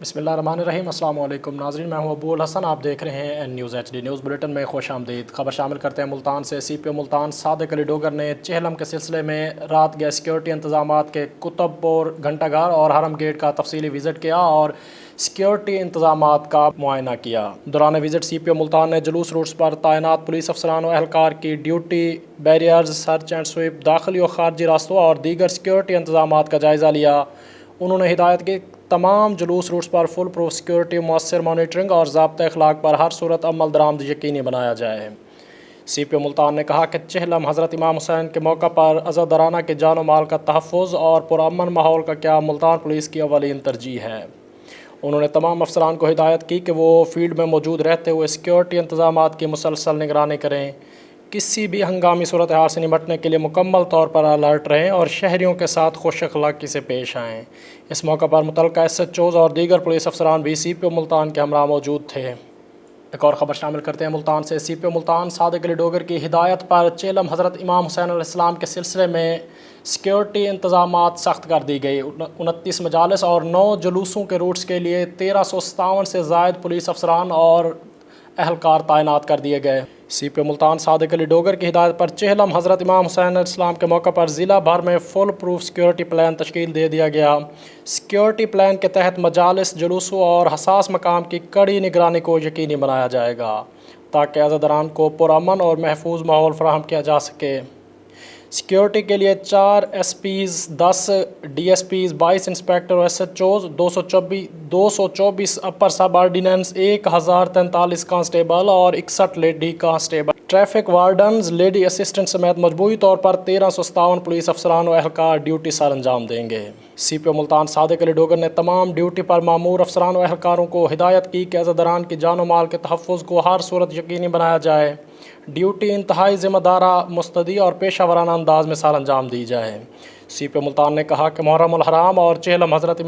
बिस्मिल्लाहिर्रहमानिर्रहीम। अस्सलाम वालेकुम नाज़रीन, मैं हूं अबूल हसन। आप देख रहे हैं न्यूज़ HD न्यूज़ बुलेटिन में खुश आमदीद। खबर शामिल करते हैं मुल्तान से। CPO मुल्तान सादिक अली डोगर ने चेहलम के सिलसिले में रात गए सिक्योरिटी इंतजामात के कुतुबपुर घंटाघर और हरम गेट का तफसीली विज़िट किया और सिक्योरिटी इंतजामात का मुआयना किया। दौरान विज़िट CPO मुल्तान ने जुलूस रूट्स पर तैनात पुलिस अफसरान और एहलकार की duty, barriers, search and sweep, दाखिली और खारजी रास्तों और दीगर सिक्योरिटी इंतजामात का जायज़ा लिया। उन्होंने हिदायत की तमाम जुलूस रूट्स पर फुल प्रूफ सिक्योरिटी, मौसर मॉनिटरिंग और ज़ाब्ता अखलाक पर हर सूरत अमल दरामद यकीनी बनाया जाए। CPO मुल्तान ने कहा कि चेहलम हज़रत इमाम हुसैन के मौका पर अज़ादराना के जान माल का तहफ़्फ़ुज़ और पुरअमन माहौल का क्या मुल्तान पुलिस की अवलीन तरजीह है। उन्होंने तमाम अफसरान को हिदायत की कि वो फील्ड में मौजूद रहते हुए सिक्योरिटी इंतजामात की मुसलसल निगरानी करें, किसी भी हंगामी सूरत हाल से निपटने के लिए मुकम्मल तौर पर अलर्ट रहें और शहरियों के साथ खुश अखलाक़ी से पेश आएँ। इस मौका पर मुतल्लिक़ा SHOs और दीगर पुलिस अफसरान भी CPO मुल्तान के हमरा मौजूद थे। एक और ख़बर शामिल करते हैं मुल्तान से। CPO मुल्तान सादिक अली डोगर की हिदायत पर चेहलम हज़रत इमाम हुसैन अलैहिस्सलाम के सिलसिले में सिक्योरिटी इंतजामात सख्त कर दी गई। 29 मजालिस और 9 जुलूसों के रूट्स के लिए 1357 से ज़ायद पुलिस अफसरान और एहलकार तैनात कर दिए गए। CPO मुल्तान सादिक अली डोगर की हिदायत पर चेहलम हज़रत इमाम हुसैन अलैहिस्सलाम के मौका पर ज़िला भर में फुल प्रूफ सिक्योरिटी प्लान तश्कील दे दिया गया। सिक्योरिटी प्लान के तहत मजालिस, जुलूसों और हसास मकाम की कड़ी निगरानी को यकीनी बनाया जाएगा ताकि अज़ादरान को पुरअमन और महफूज माहौल फराहम किया जा सके। सिक्योरिटी के लिए 4 SPs, 10 DSPs, 22 इंस्पेक्टर और SHOs, 224 अपर सब ऑर्डिनेंस, 1043 कांस्टेबल और 61 lady constable, traffic wardens, lady assistant समेत मजबूरी तौर पर 1357 पुलिस अफसरान और एहलकार ड्यूटी सर अंजाम देंगे। CPO मुल्तान सादिक अली डोगर ने तमाम ड्यूटी पर मामूर अफसरान और एहलकारों को हिदायत की कि अज़ादरान की जान माल के तहफ़्फ़ुज़ को हर सूरत यकीनी बनाया जाए, ड्यूटी इंतहाई ज़िम्मेदारा, मुस्तदी और पेशा वराना अंदाज में सर अंजाम दी जाए। CPO मुल्तान ने कहा कि मुहर्रम उल हराम और चेहलम हज़रत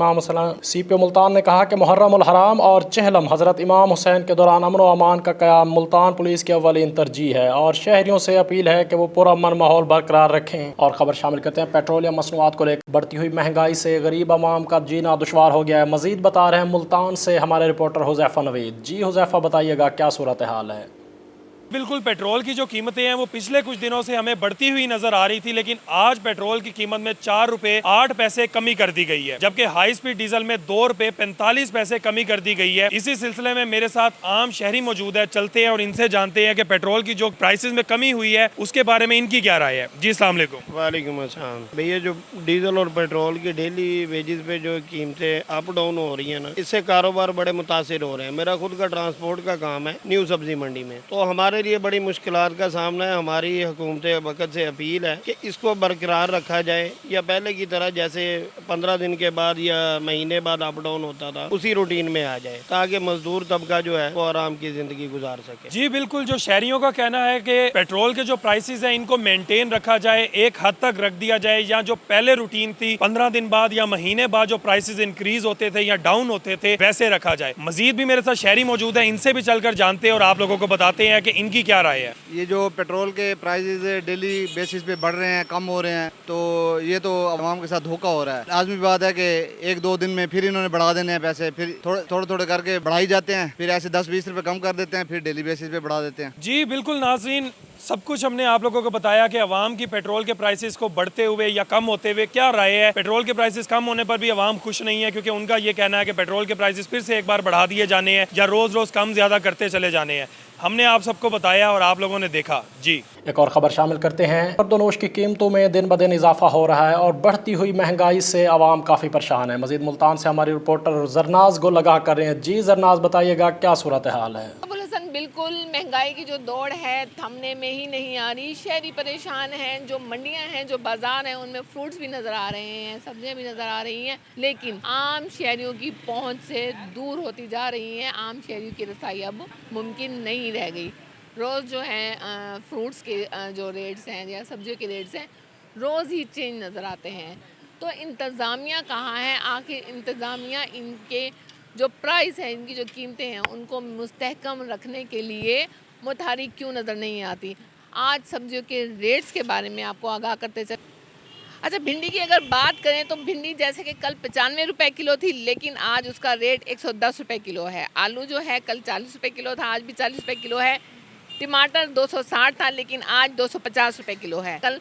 इमाम हुसैन के दौरान अमन व अमान का क़याम मुल्तान पुलिस की अव्वलीन तरजीह है और शहरियों से अपील है कि वो पुरअमन माहौल बरकरार रखें। और ख़बर शामिल करते हैं पेट्रोलियम मसनूआत को लेकर बढ़ती हुई महंगाई से गरीब आवाम का जीना दुशवार हो गया है। मज़ीद बता रहे हैं मुल्तान से हमारे रिपोर्टर हुज़ैफ़ा नवीद। जी हुज़ैफ़ा, बताइएगा क्या सूरत हाल है? बिल्कुल, पेट्रोल की जो कीमतें हैं वो पिछले कुछ दिनों से हमें बढ़ती हुई नजर आ रही थी, लेकिन आज पेट्रोल की कीमत में 4 रुपए 8 पैसे कमी कर दी गई है, जबकि हाई स्पीड डीजल में 2 रुपए 45 पैसे कमी कर दी गई है। इसी सिलसिले में मेरे साथ आम शहरी मौजूद है, चलते हैं और इनसे जानते हैं कि पेट्रोल की जो प्राइसेस में कमी हुई है उसके बारे में इनकी क्या राय है। जी अस्सलाम वालेकुम। वालेकुम अस्सलाम। भैया, जो डीजल और पेट्रोल की डेली वेजेस पे जो कीमतें अप डाउन हो रही है ना, इससे कारोबार बड़े मुतासिर हो रहे हैं। मेरा खुद का ट्रांसपोर्ट का काम है न्यू सब्जी मंडी में, तो हमारे लिए बड़ी मुश्किलात का सामना है। हमारी हुकूमत वक़्त से अपील है कि इसको बरकरार रखा जाए, या पहले की तरह जैसे 15 दिन के बाद या महीने बाद अप डाउन होता था उसी रूटीन में आ जाए, ताकि मजदूर तबका जो है वो आराम की ज़िंदगी गुजार सके। जी बिल्कुल, जो शहरियों का कहना है कि पेट्रोल के जो प्राइसेस हैं इनको मेंटेन रखा जाए, एक हद तक रख दिया जाए, या जो पहले रूटीन थी 15 दिन बाद या महीने बाद जो प्राइसेस इंक्रीज होते थे या डाउन होते थे वैसे रखा जाए। मजीद भी मेरे साथ शहरी मौजूद है, इनसे भी चलकर जानते हैं और आप लोगों को बताते हैं कि इनकी क्या राय है। ये जो पेट्रोल के प्राइसेस डेली बेसिस पे बढ़ रहे हैं, कम हो रहे हैं, तो ये तो आवाम के साथ धोखा हो रहा है। लाजमी बात है कि 1-2 दिन में फिर इन्होंने बढ़ा देने हैं पैसे, फिर थोड़े थोड़े करके बढ़ाई जाते हैं, फिर ऐसे 10-20 रुपए कम कर देते हैं, फिर डेली बेसिस पे बढ़ा देते हैं। जी बिल्कुल नाज़रीन, सब कुछ हमने आप लोगों को बताया कि अवाम की पेट्रोल के प्राइसेस को बढ़ते हुए या कम होते हुए क्या राय है। पेट्रोल के प्राइसेस कम होने पर भी अवाम खुश नहीं है, क्योंकि उनका ये कहना है कि पेट्रोल के प्राइसेस फिर से एक बार बढ़ा दिए जाने हैं या रोज़ रोज़ कम ज़्यादा करते चले जाने हैं। हमने आप सबको बताया और आप लोगों ने देखा। जी एक और ख़बर शामिल करते हैं। गर्दोनोश की कीमतों में दिन ब दिन इजाफा हो रहा है और बढ़ती हुई महंगाई से आवाम काफ़ी परेशान है। मज़ीद मुल्तान से हमारी रिपोर्टर जरनाज को लगा कर रहे हैं। जी जरनाज, बताइएगा क्या सूरत हाल है? बिल्कुल, महंगाई की जो दौड़ है थमने में ही नहीं आ रही। शहरी परेशान हैं, जो मंडियां हैं, जो बाजार हैं, उनमें फ्रूट्स भी नज़र आ रहे हैं, सब्जियां भी नज़र आ रही हैं, लेकिन आम शहरियों की पहुंच से दूर होती जा रही हैं। आम शहरियों की रसाई अब मुमकिन नहीं रह गई। रोज़ जो है फ्रूट्स के जो रेट्स हैं या सब्जियों के रेट्स हैं रोज़ ही चेंज नज़र आते हैं। तो इंतज़ामिया कहाँ है? आखिर इंतज़ामिया इनके जो प्राइस है, इनकी जो कीमतें हैं, उनको मुस्तहकम रखने के लिए मुतहरिक क्यों नज़र नहीं आती? आज सब्जियों के रेट्स के बारे में आपको आगाह करते चल। अच्छा, भिंडी की अगर बात करें तो भिंडी जैसे कि कल 95 रुपए किलो थी, लेकिन आज उसका रेट 110 रुपए किलो है। आलू जो है कल 40 रुपए किलो था, आज भी 40 रुपए किलो है। टमाटर 260 था, लेकिन आज 250 रुपए किलो है। कल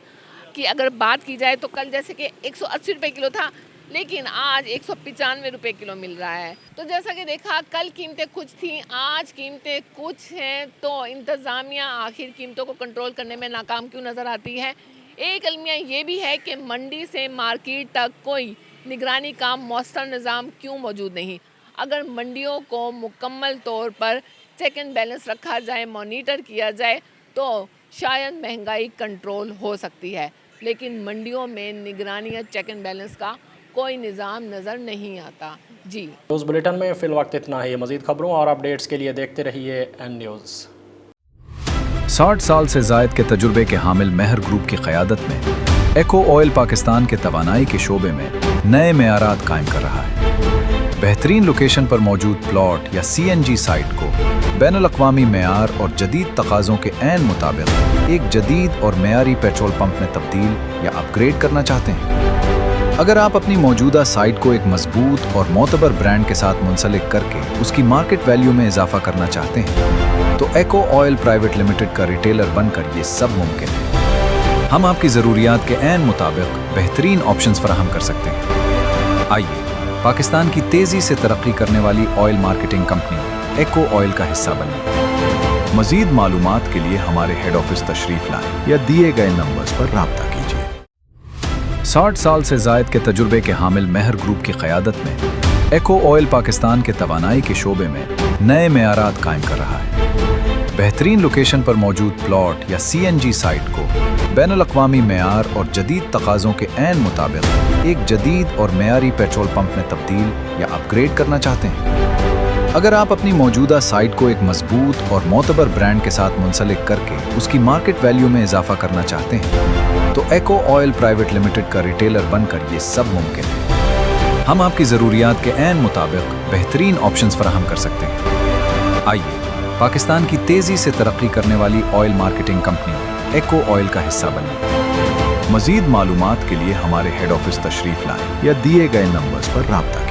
की अगर बात की जाए तो कल जैसे कि 180 रुपए किलो था, लेकिन आज 195 रुपए किलो मिल रहा है। तो जैसा कि देखा, कल कीमतें कुछ थी, आज कीमतें कुछ हैं। तो इंतज़ामिया आखिर कीमतों को कंट्रोल करने में नाकाम क्यों नज़र आती है? एक अलमिया ये भी है कि मंडी से मार्केट तक कोई निगरानी का मौसर निज़ाम क्यों मौजूद नहीं। अगर मंडियों को मुकम्मल तौर पर चेक एंड बैलेंस रखा जाए, मॉनिटर किया जाए, तो शायद महंगाई कंट्रोल हो सकती है। लेकिन मंडियों में निगरानी या चेक एंड बैलेंस का कोई निज़ाम नज़र नहीं आता। जी, न्यूज़ बुलेटिन में फ़िल वक्त इतना ही। मज़ीद खबरों और अपडेट्स के लिए देखते रहिए एन न्यूज़। 60 साल से ज़ायद के तजुर्बे के हामिल मेहर ग्रुप की क़यादत में एको ऑयल पाकिस्तान के तवानाई के शोबे में नए मेयारात कायम कर रहा है। बेहतरीन लोकेशन पर मौजूद प्लॉट या CNG साइट को बैनुल-अक़वामी मेयार और जदीद तकाज़ों के ऐन मुताबिक एक जदीद और मेयारी पेट्रोल पंप में तब्दील या अपग्रेड करना चाहते हैं। अगर आप अपनी मौजूदा साइट को एक मजबूत और मोतबर ब्रांड के साथ मुंसलिक करके उसकी मार्केट वैल्यू में इजाफा करना चाहते हैं, तो एको ऑयल प्राइवेट लिमिटेड का रिटेलर बनकर ये सब मुमकिन है। हम आपकी ज़रूरियात के ऐन मुताबिक बेहतरीन ऑप्शंस फराहम कर सकते हैं। आइए पाकिस्तान की तेज़ी से तरक्की करने वाली ऑयल मार्केटिंग कंपनी एको ऑयल का हिस्सा बनिए। मज़ीद मालूमात के लिए हमारे हेड ऑफिस तशरीफ़ लाएं या दिए गए नंबर्स पर राब्ता कीजिए। 60 साल से ज़ायद के तजुर्बे के हामिल मेहर ग्रुप की क़यादत में एको ऑयल पाकिस्तान के तवानाई के शोबे में नए मेयारात कायम कर रहा है। बेहतरीन लोकेशन पर मौजूद प्लॉट या CNG साइट को बैनुल-अक़वामी मेयार और जदीद तकाज़ों के ऐन मुताबिक एक जदीद और मेयारी पेट्रोल पंप में तब्दील या अपग्रेड करना चाहते हैं। अगर आप अपनी मौजूदा साइट को एक मजबूत और मोतबर ब्रांड के साथ मुंसलिक करके उसकी मार्केट वैल्यू में इजाफा करना चाहते हैं, तो एको ऑयल प्राइवेट लिमिटेड का रिटेलर बनकर ये सब मुमकिन है। हम आपकी ज़रूरियात के ऐन मुताबिक बेहतरीन ऑप्शंस फराहम कर सकते हैं। आइए पाकिस्तान की तेज़ी से तरक्की करने वाली ऑयल मार्केटिंग कंपनी एको ऑयल का हिस्सा बनिए। मज़ीद मालूमात के लिए हमारे हेड ऑफिस तशरीफ़ लाएं या दिए गए नंबर्स पर राब्ता कीजिए।